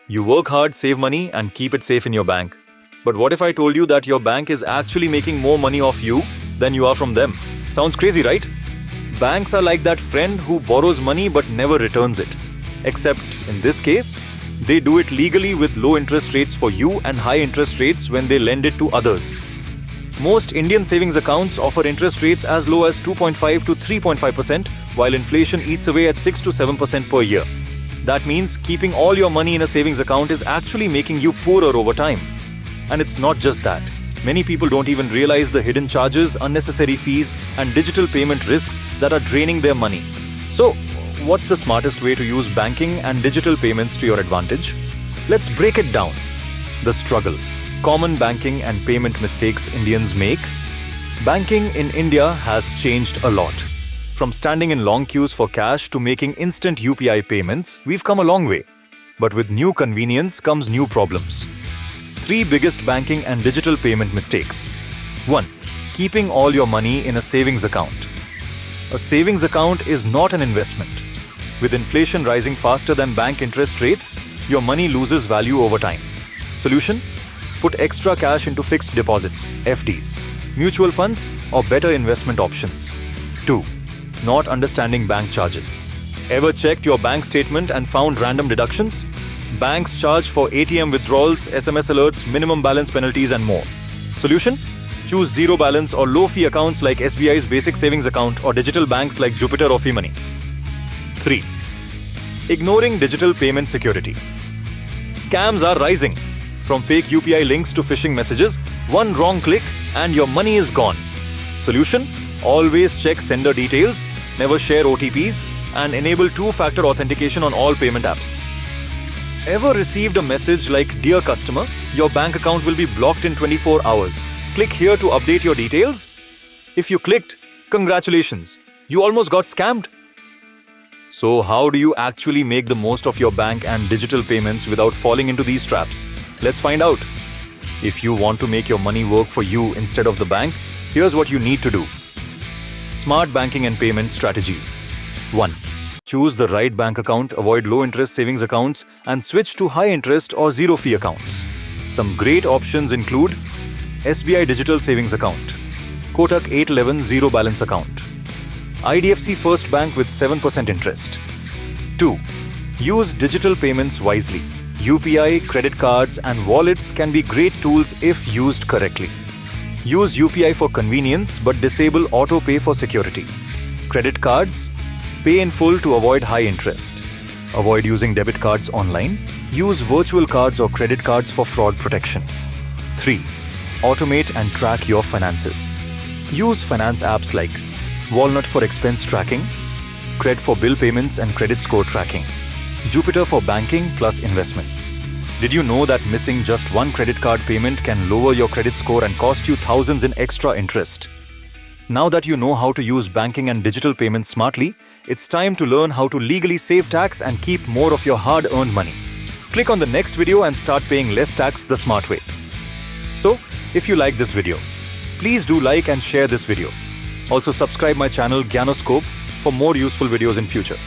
You work hard, save money, and keep it safe in your bank. But what if I told you that your bank is actually making more money off you than you are from them? Sounds crazy, right? Banks are like that friend who borrows money but never returns it. Except in this case, they do it legally with low interest rates for you and high interest rates when they lend it to others. Most Indian savings accounts offer interest rates as low as 2.5 to 3.5%, while inflation eats away at 6 to 7% per year. That means keeping all your money in a savings account is actually making you poorer over time. And it's not just that. Many people don't even realize the hidden charges, unnecessary fees, and digital payment risks that are draining their money. So, what's the smartest way to use banking and digital payments to your advantage? Let's break it down. The struggle. Common banking and payment mistakes Indians make. Banking in India has changed a lot. From standing in long queues for cash to making instant UPI payments, we've come a long way. But with new convenience comes new problems. 3 biggest banking and digital payment mistakes. 1. Keeping all your money in a savings account. A savings account is not an investment. With inflation rising faster than bank interest rates, your money loses value over time. Solution? Put extra cash into fixed deposits, FDs, mutual funds, or better investment options. 2. Not understanding bank charges. Ever checked your bank statement and found random deductions? Banks charge for ATM withdrawals, SMS alerts, minimum balance penalties, and more. Solution? Choose zero balance or low fee accounts like SBI's basic savings account or digital banks like Jupiter or FeeMoney. 3. Ignoring digital payment security. Scams are rising. From fake UPI links to phishing messages, one wrong click and your money is gone. Solution? Always check sender details, never share OTPs, and enable 2-factor authentication on all payment apps. Ever received a message like, "Dear customer, your bank account will be blocked in 24 hours. Click here to update your details"? If you clicked, congratulations, you almost got scammed. So how do you actually make the most of your bank and digital payments without falling into these traps? Let's find out. If you want to make your money work for you instead of the bank, here's what you need to do. Smart banking and payment strategies. 1. Choose the right bank account, avoid low-interest savings accounts, and switch to high-interest or zero-fee accounts. Some great options include SBI Digital Savings Account, Kotak 811 Zero Balance Account, IDFC First Bank with 7% interest. 2. Use digital payments wisely. UPI, credit cards, and wallets can be great tools if used correctly. Use UPI for convenience but disable auto pay for security. Credit cards, pay in full to avoid high interest. Avoid using debit cards online. Use virtual cards or credit cards for fraud protection. 3. Automate and track your finances. Use finance apps like Walnut for expense tracking, Cred for bill payments and credit score tracking, Jupiter for banking plus investments. Did you know that missing just one credit card payment can lower your credit score and cost you thousands in extra interest? Now that you know how to use banking and digital payments smartly, it's time to learn how to legally save tax and keep more of your hard-earned money. Click on the next video and start paying less tax the smart way. So, if you like this video, please do like and share this video. Also subscribe my channel Gyaanoscope for more useful videos in future.